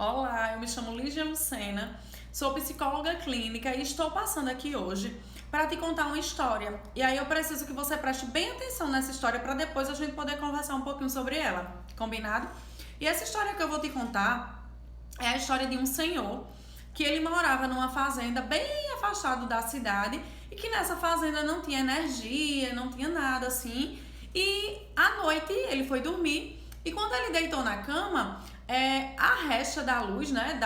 Olá, eu me chamo Lígia Lucena, sou psicóloga clínica e estou passando aqui hoje para te contar uma história. E aí eu preciso que você preste bem atenção nessa história para depois a gente poder conversar um pouquinho sobre ela, combinado? E essa história que eu vou te contar é a história de um senhor que ele morava numa fazenda bem afastado da cidade e que nessa fazenda não tinha energia, não tinha nada assim. E à noite ele foi dormir e quando ele deitou na cama, a recha da luz, né,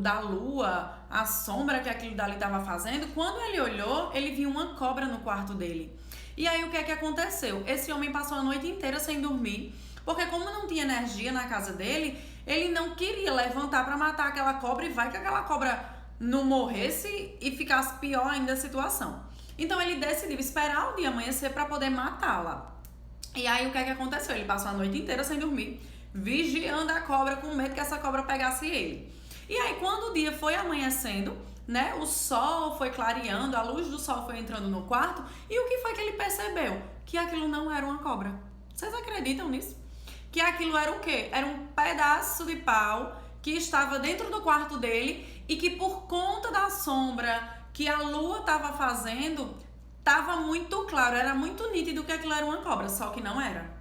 da lua, a sombra que aquilo dali estava fazendo, quando ele olhou, ele viu uma cobra no quarto dele. E aí o que é que aconteceu? Esse homem passou a noite inteira sem dormir, porque como não tinha energia na casa dele, ele não queria levantar para matar aquela cobra e vai que aquela cobra não morresse e ficasse pior ainda a situação. Então ele decidiu esperar o dia amanhecer para poder matá-la. E aí o que é que aconteceu? Ele passou a noite inteira sem dormir, vigiando a cobra com medo que essa cobra pegasse ele. E aí quando o dia foi amanhecendo, né, o sol foi clareando, a luz do sol foi entrando no quarto, e o que foi que ele percebeu? Que aquilo não era uma cobra. Vocês acreditam nisso? Que aquilo era o quê? Era um pedaço de pau que estava dentro do quarto dele e que por conta da sombra que a lua estava fazendo, estava muito claro, era muito nítido que aquilo era uma cobra, só que não era.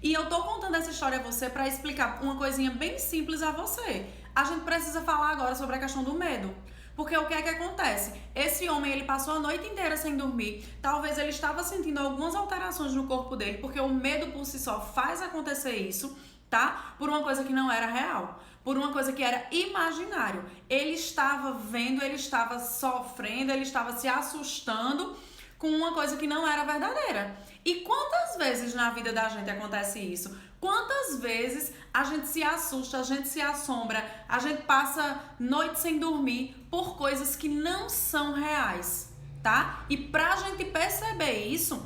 E eu tô contando essa história a você para explicar uma coisinha bem simples a você. A gente precisa falar agora sobre a questão do medo. Porque o que é que acontece? Esse homem, ele passou a noite inteira sem dormir. Talvez ele estava sentindo algumas alterações no corpo dele, porque o medo por si só faz acontecer isso, tá? Por uma coisa que não era real, por uma coisa que era imaginário. Ele estava vendo, ele estava sofrendo, ele estava se assustando com uma coisa que não era verdadeira. E quantas vezes na vida da gente acontece isso? Quantas vezes a gente se assusta, a gente se assombra, a gente passa noite sem dormir por coisas que não são reais, tá? E pra gente perceber isso,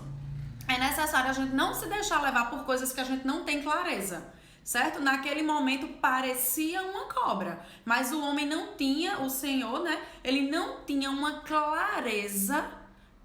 é necessário a gente não se deixar levar por coisas que a gente não tem clareza, certo? Naquele momento parecia uma cobra, mas o homem não tinha, o Senhor, né? Ele não tinha uma clareza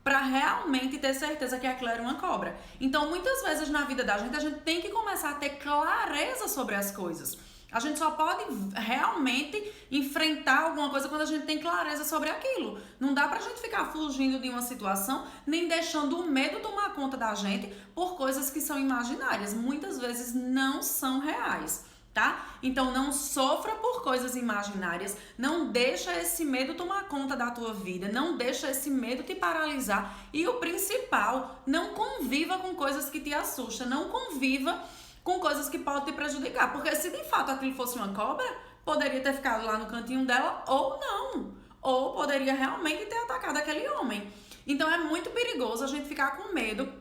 para realmente ter certeza que aquilo era uma cobra. Então, muitas vezes na vida da gente, a gente tem que começar a ter clareza sobre as coisas. A gente só pode realmente enfrentar alguma coisa quando a gente tem clareza sobre aquilo. Não dá pra gente ficar fugindo de uma situação, nem deixando o medo tomar conta da gente por coisas que são imaginárias. Muitas vezes não são reais. Tá? Então não sofra por coisas imaginárias, não deixa esse medo tomar conta da tua vida, não deixa esse medo te paralisar e o principal, não conviva com coisas que te assustam, não conviva com coisas que podem te prejudicar, porque se de fato aquilo fosse uma cobra, poderia ter ficado lá no cantinho dela ou não, ou poderia realmente ter atacado aquele homem. Então é muito perigoso a gente ficar com medo,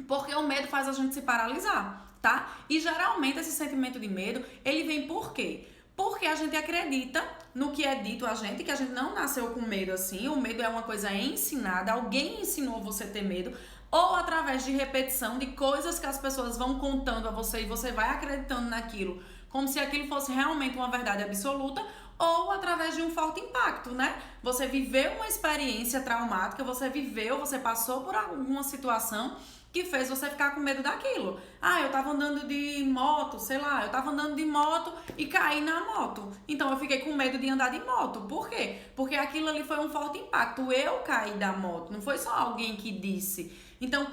porque o medo faz a gente se paralisar, tá? E geralmente esse sentimento de medo, ele vem por quê? Porque a gente acredita no que é dito a gente, que a gente não nasceu com medo assim, o medo é uma coisa ensinada, alguém ensinou você a ter medo, ou através de repetição de coisas que as pessoas vão contando a você e você vai acreditando naquilo, como se aquilo fosse realmente uma verdade absoluta, ou através de um forte impacto, né? Você viveu uma experiência traumática, você passou por alguma situação que fez você ficar com medo daquilo. Ah, eu tava andando de moto, sei lá, eu tava andando de moto e caí na moto. Então eu fiquei com medo de andar de moto. Por quê? Porque aquilo ali foi um forte impacto. Eu caí da moto, não foi só alguém que disse. Então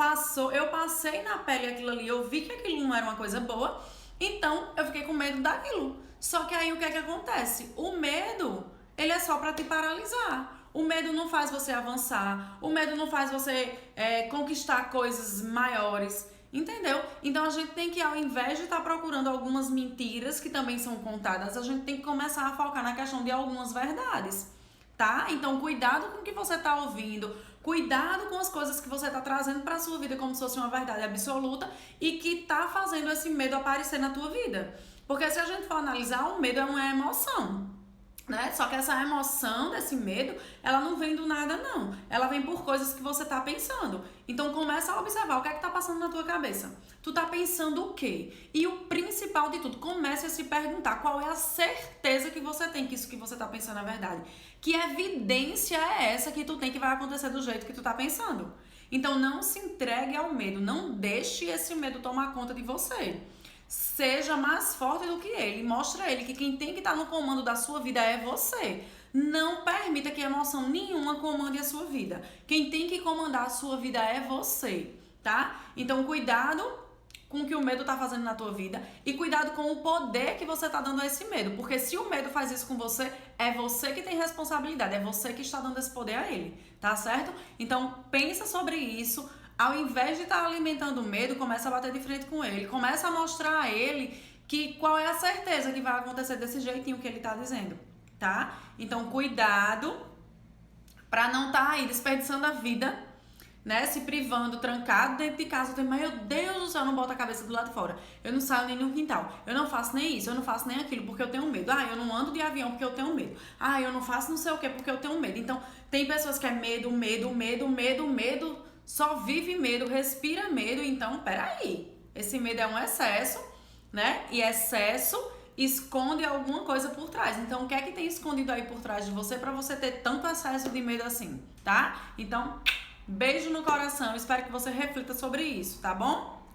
eu passei na pele aquilo ali, eu vi que aquilo não era uma coisa boa, então eu fiquei com medo daquilo. Só que aí o que é que acontece? O medo, ele é só pra te paralisar. O medo não faz você avançar, o medo não faz você conquistar coisas maiores, entendeu? Então a gente tem que, ao invés de estar procurando algumas mentiras que também são contadas, a gente tem que começar a focar na questão de algumas verdades, tá? Então cuidado com o que você está ouvindo, cuidado com as coisas que você está trazendo para a sua vida como se fosse uma verdade absoluta e que está fazendo esse medo aparecer na tua vida. Porque se a gente for analisar, o medo é uma emoção, né? Só que essa emoção desse medo, ela não vem do nada não, ela vem por coisas que você tá pensando. Então começa a observar o que é que tá passando na tua cabeça. Tu tá pensando o quê? E o principal de tudo, comece a se perguntar qual é a certeza que você tem que isso que você tá pensando é verdade. Que evidência é essa que tu tem que vai acontecer do jeito que tu tá pensando. Então não se entregue ao medo, não deixe esse medo tomar conta de você. Seja mais forte do que ele. Mostra a ele que quem tem que estar no comando da sua vida é você. Não permita que emoção nenhuma comande a sua vida. Quem tem que comandar a sua vida é você, tá? Então, cuidado com o que o medo tá fazendo na tua vida e cuidado com o poder que você tá dando a esse medo, porque se o medo faz isso com você, é você que tem responsabilidade, é você que está dando esse poder a ele, tá certo? Então, pensa sobre isso, ao invés de estar alimentando o medo, começa a bater de frente com ele, começa a mostrar a ele que qual é a certeza que vai acontecer desse jeitinho que ele tá dizendo, tá? Então, cuidado pra não tá aí desperdiçando a vida, né, se privando, trancado dentro de casa. Meu Deus do céu, eu não boto a cabeça do lado de fora. Eu não saio nem no quintal. Eu não faço nem isso, eu não faço nem aquilo porque eu tenho medo. Ah, eu não ando de avião porque eu tenho medo. Ah, eu não faço não sei o que porque eu tenho medo. Então, tem pessoas que é medo, medo, medo, medo, medo, só vive medo, respira medo. Então, peraí. Esse medo é um excesso, né? E excesso esconde alguma coisa por trás. Então, o que é que tem escondido aí por trás de você pra você ter tanto excesso de medo assim, tá? Então, beijo no coração, espero que você reflita sobre isso, tá bom?